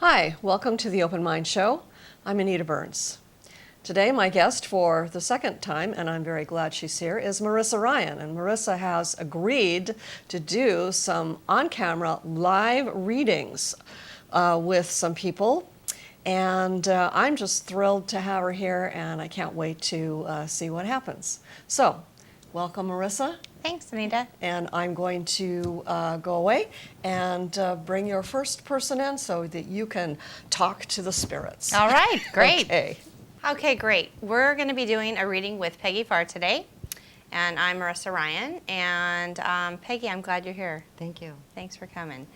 Hi, welcome to the Open Mind Show. I'm Anita Burns. Today my guest for the second time, and I'm very glad she's here, is Marisa Ryan. And Marisa has agreed to do some on-camera live readings with some people. And I'm just thrilled to have her here, and I can't wait to see what happens. So, welcome, Marisa. Thanks, Anita. And I'm going to go away and bring your first person in so that you can talk to the spirits. All right, great. Okay. Okay, great. We're going to be doing a reading with Peggy Farr today, and I'm Marisa Ryan. And Peggy, I'm glad you're here. Thank you. Thanks for coming.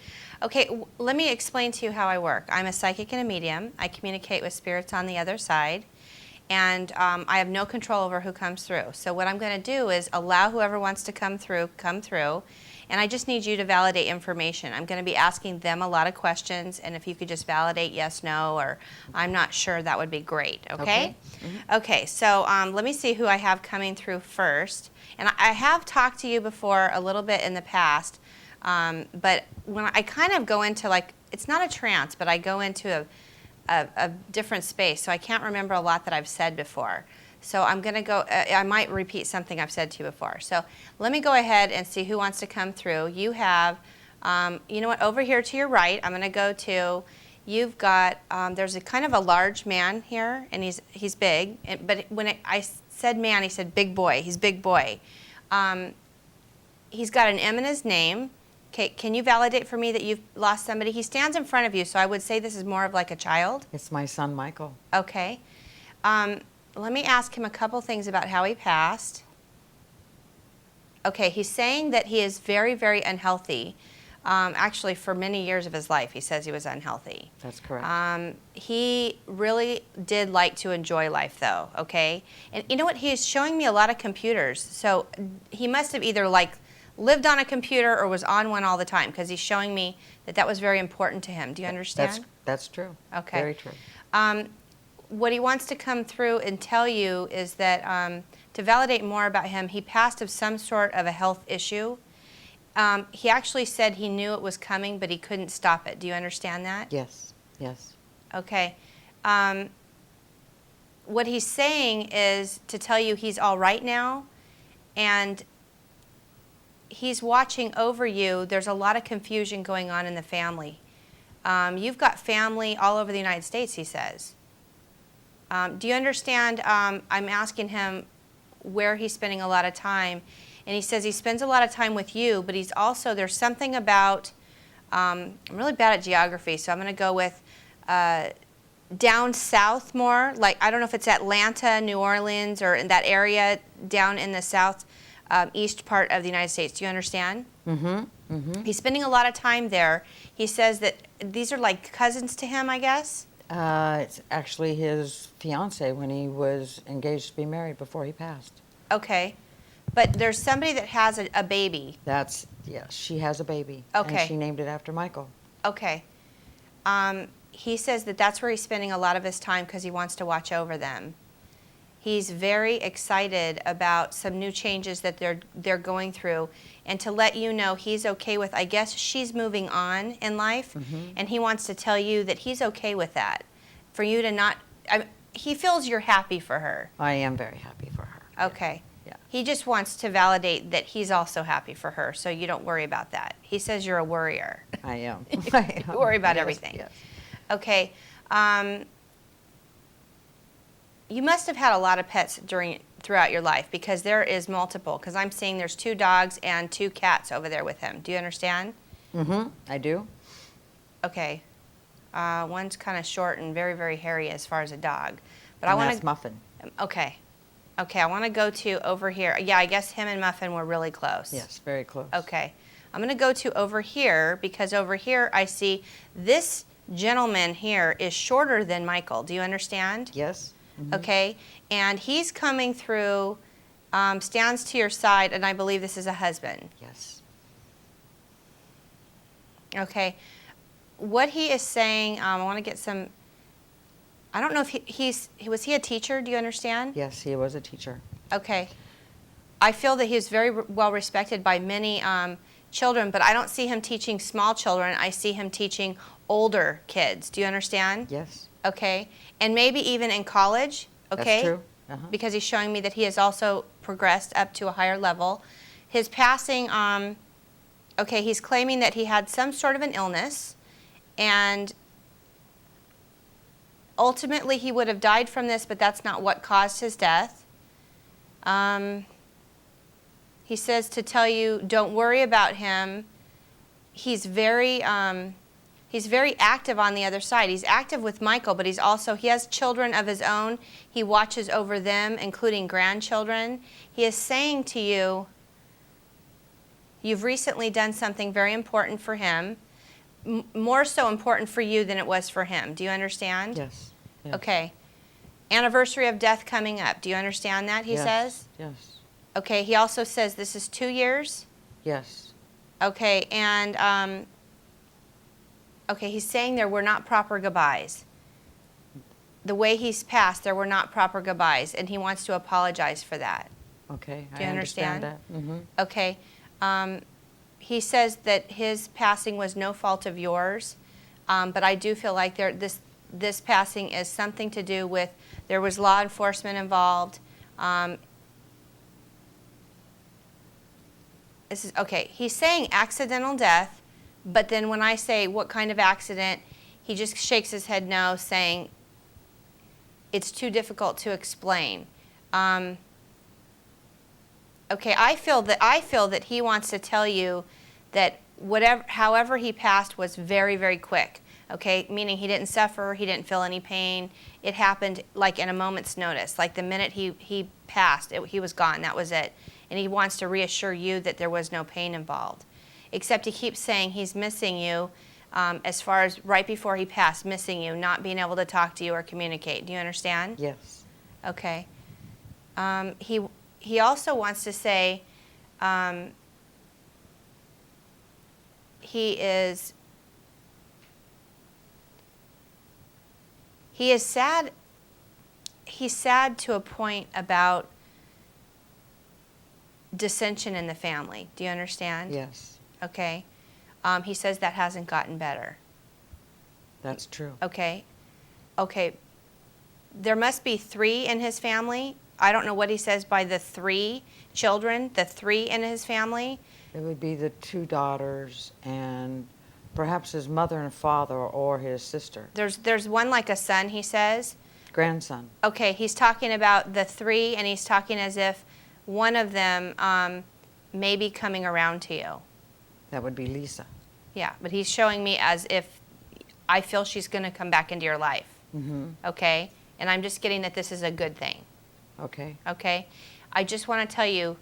Okay, let me explain to you how I work. I'm a psychic and a medium. I communicate with spirits on the other side. And I have no control over who comes through. So what I'm going to do is allow whoever wants to come through, and I just need you to validate information. I'm going to be asking them a lot of questions, and if you could just validate yes, no, or I'm not sure, that would be great, okay? Okay, so let me see who I have coming through first. And I have talked to you before a little bit in the past, but when I kind of go into, like, it's not a trance, but I go into a different space, so I can't remember a lot that I've said before. So I'm going to go, I might repeat something I've said to you before. So let me go ahead and see who wants to come through. You have, you know what, over here to your right, I'm going to go to, you've got, there's a kind of a large man here, and he's big, but when I said man, he said big boy. He's big boy. He's got an M in his name. Okay, can you validate for me that you've lost somebody? He stands in front of you, so I would say this is more of like a child. It's my son, Michael. Okay. Let me ask him a couple things about how he passed. Okay, he's saying that he is very, very unhealthy. Actually, for many years of his life, he says he was unhealthy. That's correct. He really did like to enjoy life, though, okay? And you know what? He's showing me a lot of computers. So he must have either, like, lived on a computer or was on one all the time, because he's showing me that that was very important to him. Do you understand? That's true. Okay. Very true. What he wants to come through and tell you is that to validate more about him, he passed of some sort of a health issue. He actually said he knew it was coming, but he couldn't stop it. Do you understand that? Yes. Yes. Okay. What he's saying is to tell you he's all right now, and he's watching over you. There's a lot of confusion going on in the family. You've got family all over the United States, he says. Do you understand? I'm asking him where he's spending a lot of time, and he says he spends a lot of time with you, but he's also, there's something about, I'm really bad at geography, so I'm going to go with down south more, like, I don't know if it's Atlanta, New Orleans, or in that area down in the south east part of the United States. Do you understand? Mm-hmm. Mm-hmm. He's spending a lot of time there. He says that these are like cousins to him, I guess? It's actually his fiance when he was engaged to be married before he passed. Okay. But there's somebody that has a baby. Yes, she has a baby. Okay. And she named it after Michael. Okay. He says that that's where he's spending a lot of his time because he wants to watch over them. He's very excited about some new changes that they're going through, and to let you know he's okay with, I guess she's moving on in life, and he wants to tell you that he's okay with that. For you to not, he feels you're happy for her. I am very happy for her. Okay. Yeah. He just wants to validate that he's also happy for her, so you don't worry about that. He says you're a worrier. I am. You worry about Yes, everything. Yes. Okay. You must have had a lot of pets throughout your life, because there is multiple, because I'm seeing there's 2 dogs and 2 cats over there with him. Do you understand? Mm-hmm. I do. Okay. One's kind of short and very, very hairy as far as a dog. But And that's Muffin. Okay. Okay, I want to go to over here. Yeah, I guess him and Muffin were really close. Yes, very close. Okay. I'm going to go to over here, because over here I see this gentleman here is shorter than Michael. Do you understand? Yes. Mm-hmm. Okay, and he's coming through, stands to your side, and I believe this is a husband. Yes. Okay, what he is saying, I want to get some, I don't know if was he a teacher? Do you understand? Yes, he was a teacher. Okay, I feel that he was very well respected by many children, but I don't see him teaching small children. I see him teaching older kids. Do you understand? Yes. Okay. And maybe even in college. Okay. That's true. Uh-huh. Because he's showing me that he has also progressed up to a higher level. His passing, okay, he's claiming that he had some sort of an illness, and ultimately he would have died from this, but that's not what caused his death. He says to tell you, don't worry about him. He's very active on the other side. He's active with Michael, but he has children of his own. He watches over them, including grandchildren. He is saying to you, you've recently done something very important for him, more so important for you than it was for him. Do you understand? Yes. Yes. Okay. Anniversary of death coming up. Do you understand that, he Yes. says? Yes. Okay, he also says this is 2 years. Yes. Okay, and okay, he's saying there were not proper goodbyes. The way he's passed, there were not proper goodbyes, and he wants to apologize for that. Okay. Do you I understand? that. Mm-hmm. Okay. He says that his passing was no fault of yours, but I do feel like this passing is something to do with, there was law enforcement involved. This is okay. He's saying accidental death, but then when I say what kind of accident, he just shakes his head no, saying it's too difficult to explain. Okay, I feel that he wants to tell you that however he passed was very, very quick. Okay, meaning he didn't suffer, he didn't feel any pain. It happened like in a moment's notice. Like the minute he passed, he was gone. That was it. And he wants to reassure you that there was no pain involved. Except he keeps saying he's missing you, as far as right before he passed, missing you, not being able to talk to you or communicate. Do you understand? Yes. Okay. He also wants to say he is sad. He's sad to a point about dissension in the family. Do you understand? Yes. Okay. He says that hasn't gotten better. That's true. Okay. Okay. There must be 3 in his family. I don't know what he says by the 3 children, the 3 in his family. It would be the 2 daughters and perhaps his mother and father or his sister. There's one like a son, he says. Grandson. Okay, he's talking about the 3, and he's talking as if one of them may be coming around to you. That would be Lisa. Yeah, but he's showing me as if I feel she's going to come back into your life. Mm-hmm. Okay? And I'm just getting that this is a good thing. Okay. Okay? I just want to tell you,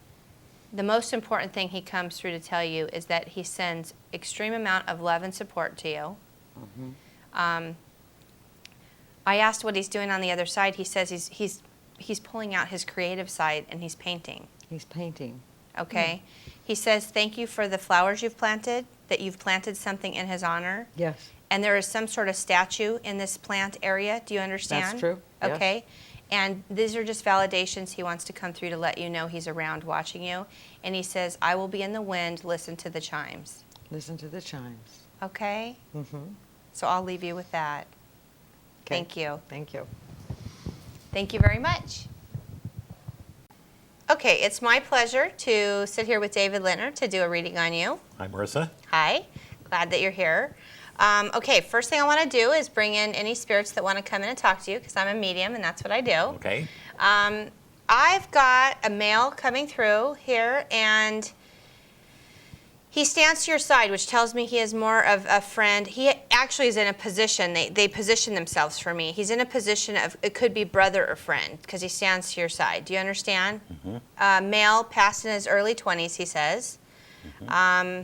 the most important thing he comes through to tell you is that he sends extreme amount of love and support to you. Mm-hmm. I asked what he's doing on the other side. He says he's pulling out his creative side and he's painting. He's painting. Okay? He says thank you for the flowers you've planted, that you've planted something in his honor. Yes. And there is some sort of statue in this plant area. Do you understand? That's true. Yes. Okay. And these are just validations. He wants to come through to let you know he's around watching you. And he says, I will be in the wind, listen to the chimes. Listen to the chimes. Okay? Mm-hmm. So I'll leave you with that. Okay. Thank you. Thank you. Thank you very much. Okay, it's my pleasure to sit here with David Lintner to do a reading on you. Hi, Marissa. Hi, glad that you're here. Okay, first thing I want to do is bring in any spirits that want to come in and talk to you, because I'm a medium and that's what I do. Okay. I've got a male coming through here, and he stands to your side, which tells me he is more of a friend. He actually is in a position, they position themselves for me. He's in a position of, it could be brother or friend, because he stands to your side. Do you understand? Mm-hmm. Male, past in his early 20s, he says. Mm-hmm.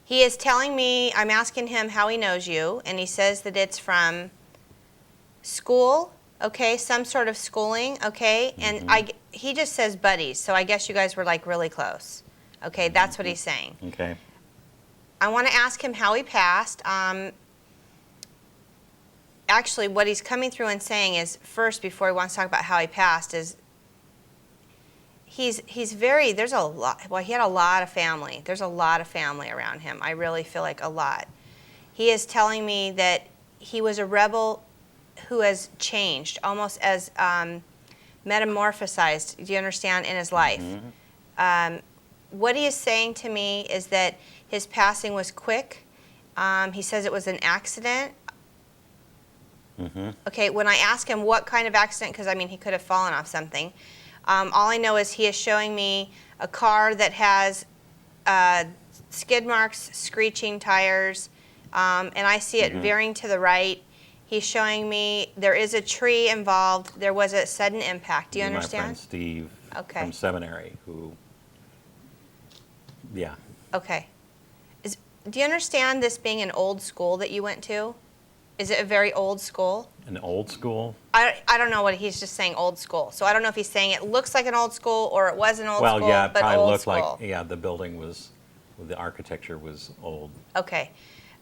He is telling me, I'm asking him how he knows you, and he says that it's from school, okay, some sort of schooling, okay, and he just says buddies, so I guess you guys were like really close. Okay, that's what he's saying. Okay. I want to ask him how he passed. Actually, what he's coming through and saying is, first, before he wants to talk about how he passed, is he's very, there's a lot, well, he had a lot of family. There's a lot of family around him. I really feel like a lot. He is telling me that he was a rebel who has changed, almost as metamorphosized, do you understand, in his life. What he is saying to me is that his passing was quick. He says it was an accident. Okay, when I ask him what kind of accident, because I mean he could have fallen off something, all I know is he is showing me a car that has skid marks, screeching tires, and I see it veering to the right. He's showing me there is a tree involved. There was a sudden impact. Do you understand? My friend Steve Okay. from seminary who, yeah. Okay. Do you understand this being an old school that you went to? Is it a very old school? An old school? I don't know what he's just saying, old school. So I don't know if he's saying it looks like an old school or it was an old school, Well, yeah, it but probably old looked school. like, yeah, the building was, the architecture was old. Okay.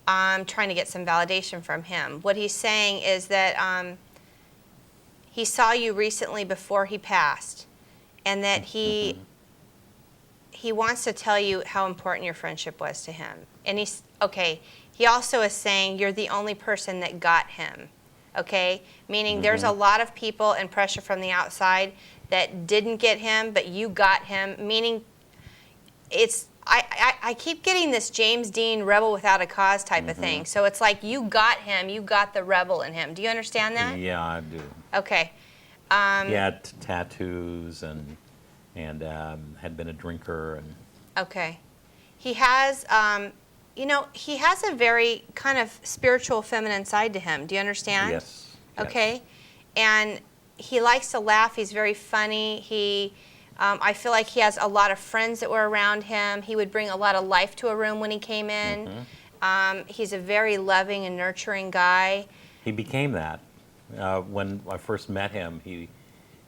I'm trying to get some validation from him. What he's saying is that he saw you recently before he passed, and that he wants to tell you how important your friendship was to him. And he also is saying you're the only person that got him. Okay? Meaning there's a lot of people and pressure from the outside that didn't get him, but you got him. Meaning it's I keep getting this James Dean rebel without a cause type of thing. So it's like you got him, you got the rebel in him. Do you understand that? Yeah, I do. Okay. He had tattoos and had been a drinker and. Okay. He has, he has a very kind of spiritual feminine side to him. Do you understand? Yes. Okay. And he likes to laugh. He's very funny. I feel like he has a lot of friends that were around him. He would bring a lot of life to a room when he came in. He's a very loving and nurturing guy. He became that. When I first met him,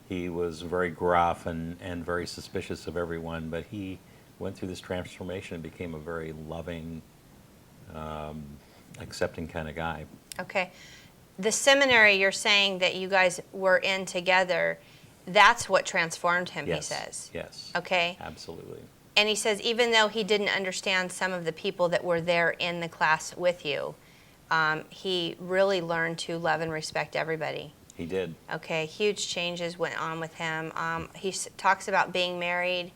he was very gruff and very suspicious of everyone, but he went through this transformation and became a very loving, accepting kind of guy. Okay. The seminary you're saying that you guys were in together, that's what transformed him, Yes. he says. Yes. Okay. Absolutely. And he says even though he didn't understand some of the people that were there in the class with you, he really learned to love and respect everybody. He did. Okay, huge changes went on with him. He talks about being married.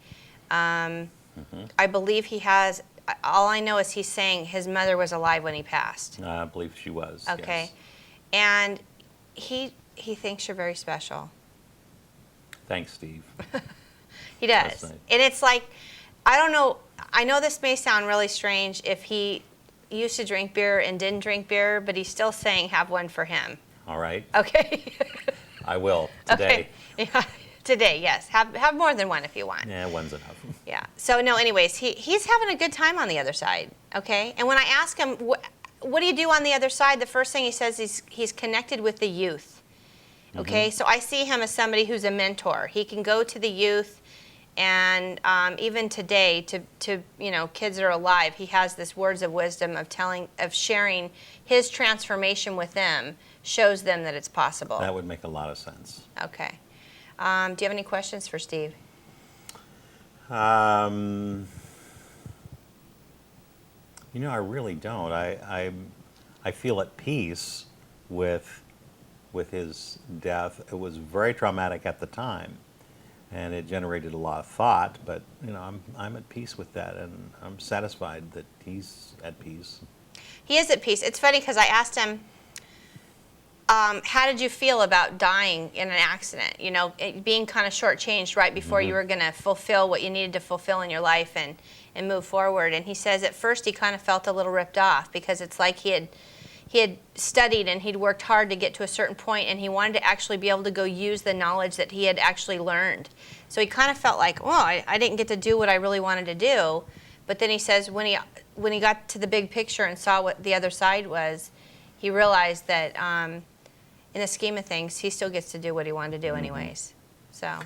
I believe he has, all I know is he's saying his mother was alive when he passed. I believe she was. Okay. Yes. And he thinks you're very special. Thanks, Steve. He does. That's nice. And it's like, I don't know, I know this may sound really strange if he used to drink beer and didn't drink beer, but he's still saying have one for him. All right. Okay. I will today. Okay. Yeah. Today, yes. Have more than one if you want. Yeah, one's enough. Yeah. So no, anyways, he's having a good time on the other side. Okay. And when I ask him, what do you do on the other side? The first thing he says is he's connected with the youth. Okay. So I see him as somebody who's a mentor. He can go to the youth, and even today, to kids that are alive, he has this words of wisdom of sharing his transformation with them, shows them that it's possible. That would make a lot of sense. Okay. Do you have any questions for Steve? I really don't. I feel at peace with his death. It was very traumatic at the time, and it generated a lot of thought. But I'm at peace with that, and I'm satisfied that he's at peace. He is at peace. It's funny because I asked him, how did you feel about dying in an accident? Being kind of shortchanged right before you were going to fulfill what you needed to fulfill in your life and move forward. And he says at first he kind of felt a little ripped off because it's like he had studied and he'd worked hard to get to a certain point, and he wanted to actually be able to go use the knowledge that he had actually learned. So he kind of felt like, I didn't get to do what I really wanted to do. But then he says when he got to the big picture and saw what the other side was, he realized that in the scheme of things, he still gets to do what he wanted to do anyways. So.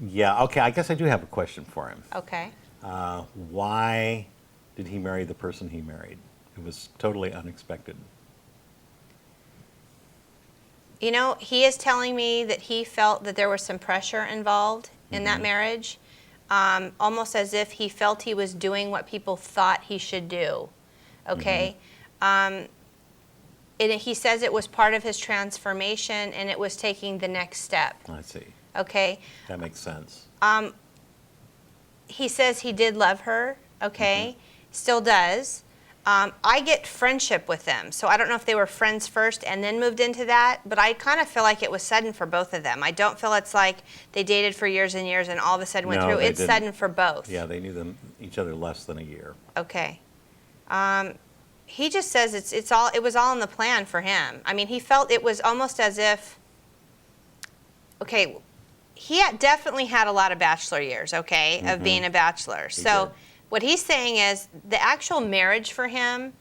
Yeah. Okay. I guess I do have a question for him. Okay. Why did he marry the person he married? It was totally unexpected. He is telling me that he felt that there was some pressure involved in that marriage. almost as if he felt he was doing what people thought he should do. Okay? He says it was part of his transformation and it was taking the next step. I see. Okay? That makes sense. He says he did love her, okay? Still does. I get friendship with them, so I don't know if they were friends first and then moved into that, but I kind of feel like it was sudden for both of them. I don't feel it's like they dated for years and years and all of a sudden went No, through. they It's didn't. sudden for both. Yeah, they knew each other less than a year. Okay. He just says it was all in the plan for him. I mean, he felt it was almost as if, okay, definitely had a lot of bachelor years, okay, of being a bachelor. So did. what he's saying is the actual marriage for him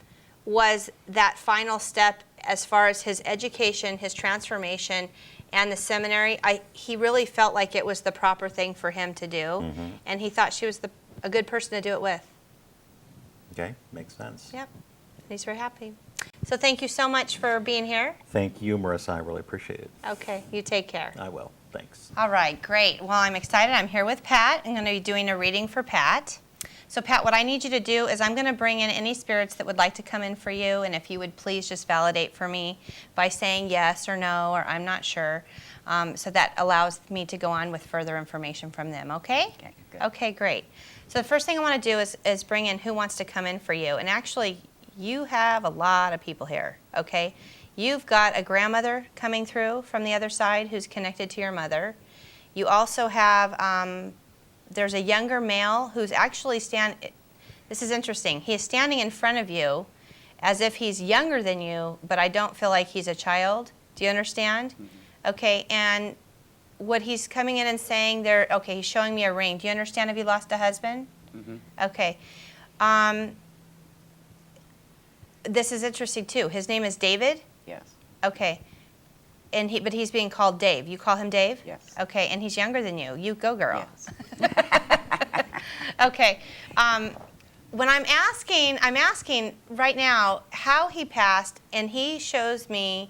was that final step as far as his education, his transformation, and the seminary. He really felt like it was the proper thing for him to do, and he thought she was a good person to do it with. Okay, makes sense. Yep, he's very happy. So thank you so much for being here. Thank you, Marissa. I really appreciate it. Okay, you take care. I will. Thanks. All right, great. Well, I'm excited. I'm here with Pat. I'm going to be doing a reading for Pat. So Pat, what I need you to do is I'm going to bring in any spirits that would like to come in for you, and if you would please just validate for me by saying yes or no or I'm not sure. So that allows me to go on with further information from them, okay? Okay, good. Okay, great. So the first thing I want to do is bring in who wants to come in for you. And actually, you have a lot of people here, okay? You've got a grandmother coming through from the other side who's connected to your mother. You also have, there's a younger male who's actually this is interesting. He is standing in front of you as if he's younger than you, but I don't feel like he's a child. Do you understand? Okay, and what he's coming in and saying there, okay, he's showing me a ring. Do you understand if he lost a husband? Okay. This is interesting too. His name is David? Yes. Okay. But he's being called Dave. You call him Dave? Yes. Okay, and he's younger than you. You go, girl. Yes. Okay. When I'm asking right now how he passed, and he shows me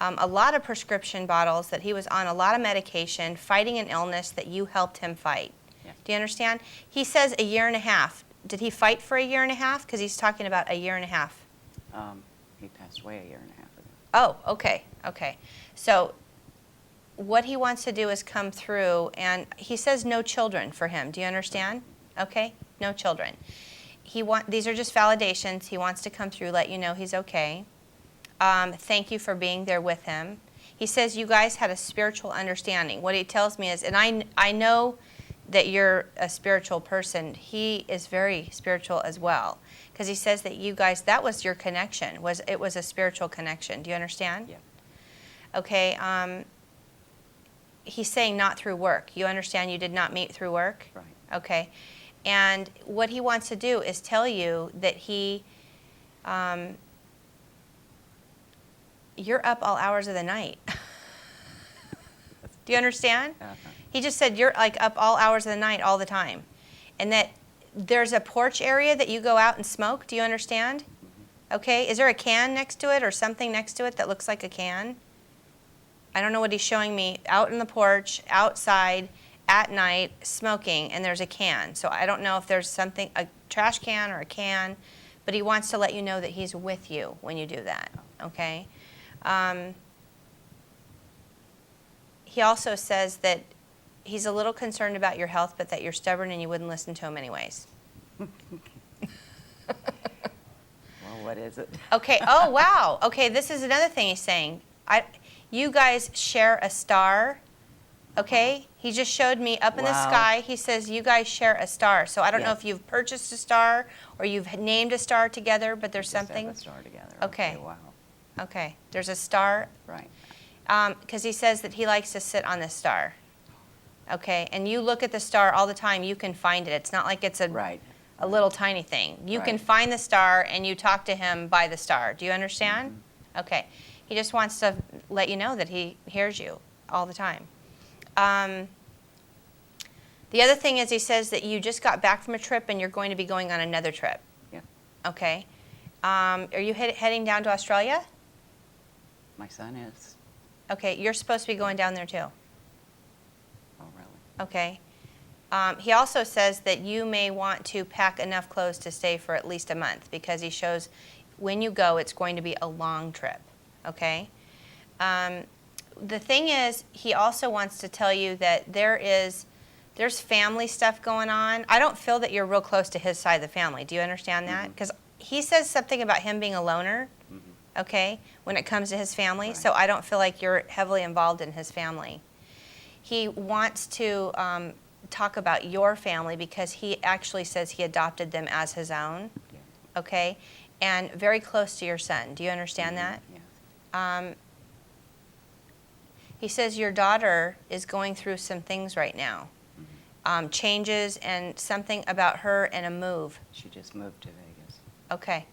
a lot of prescription bottles, that he was on a lot of medication, fighting an illness that you helped him fight. Yes. Do you understand? He says a year and a half. Did he fight for a year and a half? Because he's talking about a year and a half. He passed away a year and a half ago. Oh, okay, okay. So what he wants to do is come through, and he says no children for him. Do you understand? Okay, no children. These are just validations. He wants to come through, let you know he's okay. Thank you for being there with him. He says you guys had a spiritual understanding. What he tells me is, and I know that you're a spiritual person. He is very spiritual as well, because he says that you guys, that was your connection. It was a spiritual connection. Do you understand? Yeah. Okay. He's saying not through work. You understand you did not meet through work? Right. Okay. And what he wants to do is tell you that you're up all hours of the night. Do you understand? He just said you're like up all hours of the night all the time. And that there's a porch area that you go out and smoke. Do you understand? Okay. Is there a can next to it or something next to it that looks like a can? I don't know what he's showing me. Out in the porch, outside, at night, smoking, and there's a can. So I don't know if there's something, a trash can or a can, but he wants to let you know that he's with you when you do that. Okay? He also says that he's a little concerned about your health, but that you're stubborn and you wouldn't listen to him anyways. Well, what is it? Okay. Oh, wow. Okay, this is another thing he's saying. You guys share a star, okay? He just showed me up in the Wow. sky. He says you guys share a star. So I don't know Yes. if you've purchased a star or you've named a star together, but there's Just have something. a star together. Okay. Wow. Okay, there's a star. Right. Because he says that he likes to sit on this star. Okay, and you look at the star all the time. You can find it. It's not like it's Right. a little tiny thing. You can Right. find the star and you talk to him by the star. Do you understand? Okay. He just wants to let you know that he hears you all the time. The other thing is he says that you just got back from a trip and you're going to be going on another trip. Yeah. Okay. Are you heading down to Australia? My son is. Okay, you're supposed to be going down there too. Oh, really? Okay. He also says that you may want to pack enough clothes to stay for at least a month, because he shows when you go, it's going to be a long trip, okay? The thing is, he also wants to tell you that there's family stuff going on. I don't feel that you're real close to his side of the family. Do you understand that? Because he says something about him being a loner, okay, when it comes to his family. Right. So I don't feel like you're heavily involved in his family. He wants to talk about your family because he actually says he adopted them as his own, Yeah. okay, and very close to your son. Do you understand that? Yeah. He says your daughter is going through some things right now, changes and something about her and a move. She just moved to Vegas. Okay.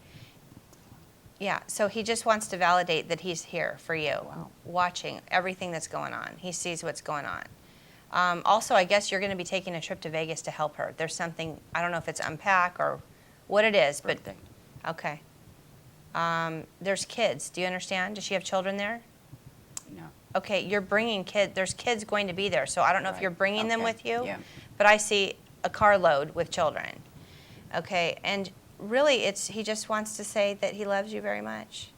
Yeah, so he just wants to validate that he's here for you, Wow. watching everything that's going on. He sees what's going on. Also, I guess you're going to be taking a trip to Vegas to help her. There's something, I don't know if it's unpack or what it is, but Birthday. okay. There's kids. Do you understand? Does she have children there? No. Okay, you're bringing kids. There's kids going to be there, so I don't know if Right. you're bringing them Okay. with you. Yeah. But I see a carload with children. Okay, and really, he just wants to say that he loves you very much.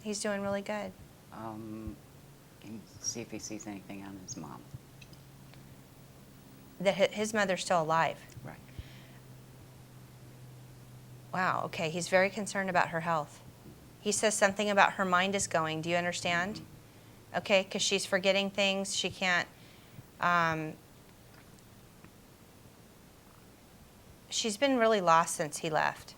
He's doing really good. Can you see if he sees anything on his mom? That his mother's still alive. Right. Wow. Okay, he's very concerned about her health. He says something about her mind is going. Do you understand? Okay, because she's forgetting things. She can't. She's been really lost since he left.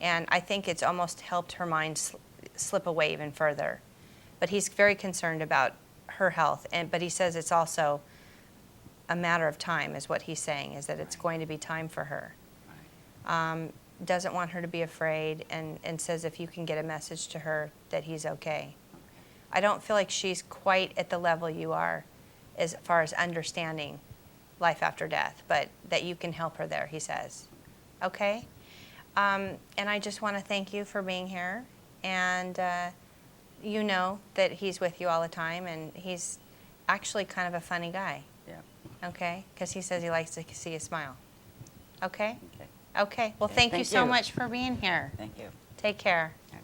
And I think it's almost helped her mind slip away even further. But he's very concerned about her health. But he says it's also a matter of time, is what he's saying, is that it's Right. going to be time for her. Right. Doesn't want her to be afraid, and says if you can get a message to her that he's okay. Okay. I don't feel like she's quite at the level you are as far as understanding life after death, but that you can help her there, he says. Okay? And I just want to thank you for being here. And you know that he's with you all the time, and he's actually kind of a funny guy, Yeah. okay? Because he says he likes to see you smile. Okay? Okay. Okay. Well, Okay, thank you thank so you. much for being here. Thank you. Take care. All right.